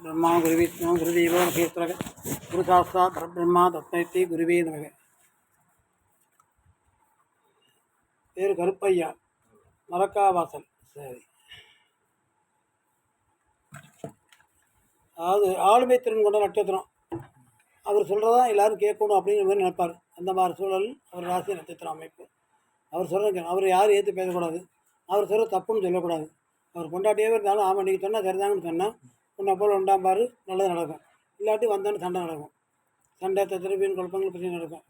பிரம்மா குரு விஷ்ணு குருதேவோ மகேஸ்வரக குரு சாஸ்தாத் பரபிரம்மா தத்மைத்தி குருவே நமக. பேர் கருப்பையா, மரக்காவாசல். சரி, அதாவது ஆளுமை திறன் கொண்ட நட்சத்திரம். அவர் சொல்கிறதா எல்லோரும் கேட்கணும் அப்படிங்கிற மாதிரி நினைப்பார். அந்த மாதிரி சூழல் அவர் ராசி நட்சத்திரம் அமைப்பு. அவர் சொல்கிற அவர் யாரும் ஏற்று பேசக்கூடாது, அவர் சொல்கிற தப்புன்னு சொல்லக்கூடாது. அவர் கொண்டாட்டியே இருந்தாலும் ஆமாம் நீங்கள் சொன்னால் சரிதாங்கன்னு சொன்னால் உன்னை போல் உண்டாம்பார், நல்லது நடக்கும். இல்லாட்டி வந்தோன்னு சண்டை நடக்கும். சண்டை திருப்பியின் குழப்பங்கள் பிரச்சனை நடக்கும்.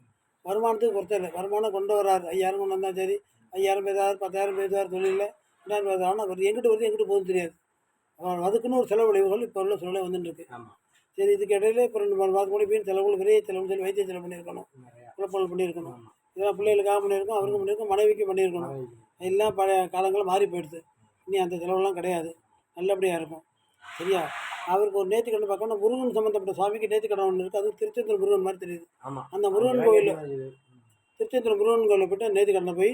வருமானத்துக்கு பொறுத்த இல்லை, வருமானம் கொண்டு வராது. 5000 கொண்டு வந்தால் சரி, 5000 பேசுவார், 10,000 பேசுவார் தொழிலில், 2000 பேசுவார். ஆனால் அவர் எங்கிட்ட வருது எங்கிட்ட போகுது தெரியாது. அவர் அதுக்குன்னு ஒரு செலவு விளைவுகள் இப்போ உள்ள சூழ்நிலை வந்துட்டுருக்கு. சரி, இதுக்கு இடையில இப்போ 2-3 மாதம் கூட போய் செலவுகள் விரைய செலவுன்னு சொல்லி வைத்திய செலவு பண்ணியிருக்கணும், குழப்பங்கள் பண்ணியிருக்கணும். இதெல்லாம் பிள்ளைகளுக்காக பண்ணியிருக்கோம், அவருக்கும் பண்ணியிருக்கோம், மனைவிக்கும் பண்ணியிருக்கணும். எல்லாம் பழைய காலங்கள் மாறி போயிடுது. இனி அந்த செலவுலாம் கிடையாது, நல்லபடியாக இருக்கும். சரியா? அவருக்கு ஒரு நேர்த்திக்கடன் பார்க்கணும். முருகன் சம்மந்தப்பட்ட சுவாமிக்கு நேர்த்திக்கடன் ஒன்று இருக்குது. அது திருச்செந்தூர் முருகன் மாதிரி தெரியுது. அந்த முருகன் கோயில், திருச்செந்தூர் முருகன் கோயிலில் போய்ட்டு நேர்த்திக்கடனை போய்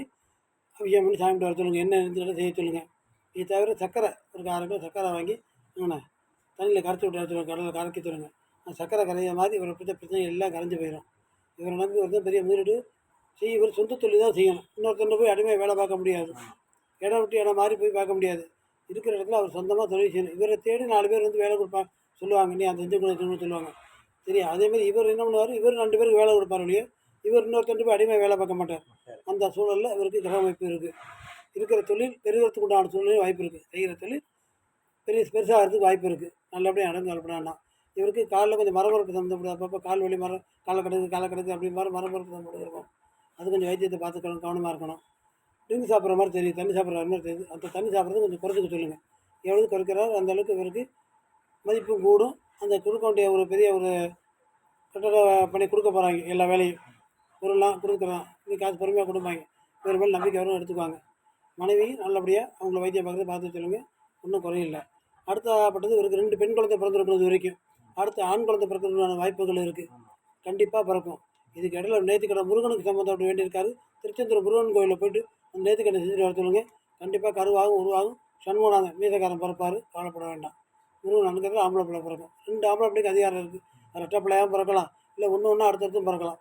அபிஷேகம் பண்ணி சாமிட்டு வர சொல்லுங்கள். என்ன நேர்த்திக்கடன் செய்ய சொல்லுங்கள். இது தவிர சக்கரை ஒரு 1/2 கிலோ சக்கரை வாங்கி தண்ணியில் கரைச்சி விட்டு வச்சுருவோம், கடலில் கரைச்சி தருங்க. அந்த சக்கரை கரைய மாதிரி இவரை பற்றி பிரச்சனை எல்லாம் கரைஞ்சி போயிடும். இவரை நம்பி ஒருத்தர் பெரிய முதலீடு செய்ய, இவர் சொந்த தொழில் தான் செய்யணும். இன்னொருத்தர் போய் அடிமையாக வேலை பார்க்க முடியாது, இடம் விட்டு இடம் மாதிரி போய் பார்க்க முடியாது. இருக்கிற இடத்துல அவர் சொந்தமாக தொழில் செய்யணும். இவரை தேடி 4 பேர் வந்து வேலை கொடுப்பாங்க, சொல்லுவாங்க நீ அந்த செஞ்சுக்கணும் சொல்லுவாங்க. சரியா? அதேமாதிரி இவர் என்ன பண்ணுவார், இவர் 2 பேருக்கு வேலை கொடுப்பார் இல்லையோ, இவர் இன்னொருத்தர் போய் அடிமையாக வேலை பார்க்க மாட்டார். அந்த சூழலில் இவருக்கு கிரக அமைப்பு இருக்குது. இருக்கிற தொழில் பெருகிறதுக்கு உண்டான சூழ்நிலை வாய்ப்பு இருக்குது. செய்கிற தொழில் பெருசாகிறதுக்கு வாய்ப்பு இருக்குது. நல்லபடியாக நடந்து வரப்படாண்டா. இவருக்கு காலில் கொஞ்சம் மரமரப்பு சம்மந்தப்படும். அப்பப்போ கால் வலி காலை கிடக்கு அப்படி மரமரப்பு சம்மந்தப்பட்டு இருக்கும். அது கொஞ்சம் வைத்தியத்தை பார்த்து கவனமாக இருக்கணும். ட்ரிங்க் சாப்பிட்ற மாதிரி தெரியுது, தண்ணி சாப்பிட்ற மாதிரி தெரியுது. அந்த தண்ணி சாப்பிட்றது கொஞ்சம் குறைச்சிக்க சொல்லுங்கள். எவ்வளோ குறைக்கிறாரோ அந்தளவுக்கு இவருக்கு மதிப்பும் கூடும். அந்த கொடுக்க வேண்டிய ஒரு பெரிய ஒரு கட்டட பணி கொடுக்க போகிறாங்க. எல்லா வேலையும் பொருள்லாம் கொடுக்குறான், இது காசு பொறுமையாக கொடுப்பாங்க. வேறு மேலே நம்பிக்கை வரும், எடுத்துக்குவாங்க. மனைவி நல்லபடியாக அவங்கள வைத்தியம் பார்த்து சொல்லுங்கள், ஒன்றும் குறையில்லை. அடுத்தப்பட்டது இவருக்கு 2 பெண் குழந்தை பிறந்திருக்கிறது வரைக்கும். அடுத்து ஆண் குழந்தை பிறக்கிறதுக்கான வாய்ப்புகள் இருக்குது, கண்டிப்பாக பிறக்கும். இதுக்கு இடையில நேர்த்திக்கடன் முருகனுக்கு சம்மந்தப்பட்டு வேண்டியிருக்காரு. திருச்செந்தூர் முருகன் கோயிலில் போய்ட்டு அந்த நேர்த்திக்கடன் செஞ்சுட்டு வர சொல்லுங்கள். கண்டிப்பாக கருவாகும் உருவாகும். சண்முகநாதன் மீதக்காரன் பிறப்பார், கவலைப்பட வேண்டாம். முருகன் அனுக்கிறது ஆம்பளை பிள்ளை பிறக்கும். 2 ஆம்பளை பிள்ளைக்கு அதிகாரம் இருக்குது. ரெட்டை பிள்ளையாகவும் பிறக்கலாம், இல்லை ஒன்று அடுத்தடுத்தும் பிறக்கலாம்.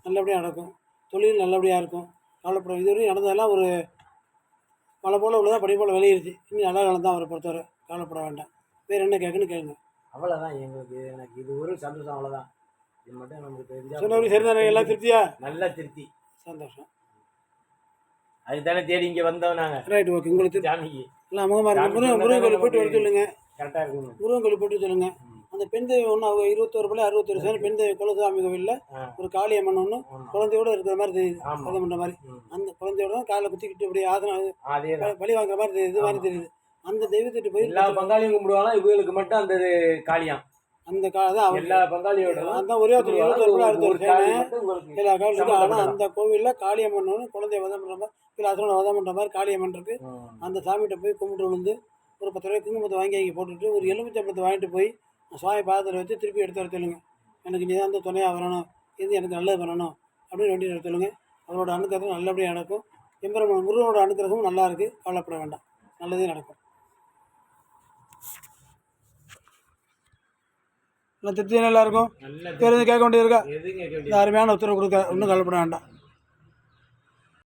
நல்லபடியாக நடக்கும். தொழில் நல்லபடியாக இருக்கும், கவலைப்பட. இதுவரையும் நடந்ததெல்லாம் ஒரு மழை போல் உள்ளதாக படி போல் வெளியிருச்சு. இன்னும் நல்ல காலம் தான் அவரை பொறுத்தவரை, கவலைப்பட வேண்டாம். வேறு என்ன கேட்குன்னு கேளுங்க. அவ்வளோதான் எங்களுக்கு, எனக்கு இது ஒரு சந்தோஷம், அவ்வளோதான். இது மட்டும் நமக்கு தெரிஞ்சா சொன்னவங்க சரிதானே? எல்லாம் திருப்தியா? நல்லா திருப்தி, சந்தோஷம். அதுதானே தேடி இங்கே வந்தோம் நாங்கள். Right, okay. உங்களுக்கு சாமிக்கு எல்லாம் முகமாக முருகன் கோயில் போய்ட்டு வர சொல்லுங்கள். கரெக்டாக இருக்கணும். முருகன் கோயில் போய்ட்டு சொல்லுங்கள். அந்த பெண் தெய்வம் ஒன்று, அவங்க 21 பிள்ளை 61 சேனை பெண் தெய்வம் குலசாமி கோவிலில் ஒரு காளியம்மன் ஒன்று குழந்தையோடு இருக்கிற மாதிரி தெரியுது. அதை பண்ணுற மாதிரி அந்த குழந்தையோட காலை குத்திக்கிட்டு இப்படி ஆசனம் பழி வாங்குற மாதிரி தெரியுது, இது மாதிரி தெரியுது. அந்த தெய்வத்திட்டு போய் எல்லா பங்காளியும் கும்பிடுவாங்க, இவங்களுக்கு மட்டும் அந்த காளியம் அந்த தான் எல்லா பங்காளியோட அந்த ஒரே 21 சேனை எல்லா காலம் இருக்குது. ஆனால் அந்த கோவிலில் காளியம்மன் ஒன்று குழந்தைய வதம் பண்ணுற மாதிரி, இல்லை அசனோட வதம் பண்ணுற மாதிரி காளியம்மன் இருக்குது. அந்த சாமிகிட்ட போய் கும்பிட்டு விழுந்து ஒரு 10 ரூபாய் குங்குமத்தை வாங்கி அங்கே போட்டுட்டு ஒரு எலுமிச்சம்பழத்தை வாங்கிட்டு போய் சுவாமி பாதத்தில் வச்சு திருப்பி எடுத்து வர சொல்லுங்கள். எனக்கு நீ தான் அந்த துணையாக வரணும், இது எனக்கு நல்லது பண்ணணும் அப்படின்னு வேண்டி வர சொல்லுங்கள். அவரோட அனுக்கிரகம் நல்லபடியாக நடக்கும். எம்பெருமான் முருகனோட அனுக்கிரகமும் நல்லா இருக்குது, கவலைப்பட வேண்டாம், நல்லதே நடக்கும். நல்லா திருப்தி நல்லா இருக்கும். வேறு எதுவும் கேட்க வேண்டியது இருக்கா? அருமையான உத்தரவு கொடுக்க, ஒன்றும் கவலைப்பட வேண்டாம்.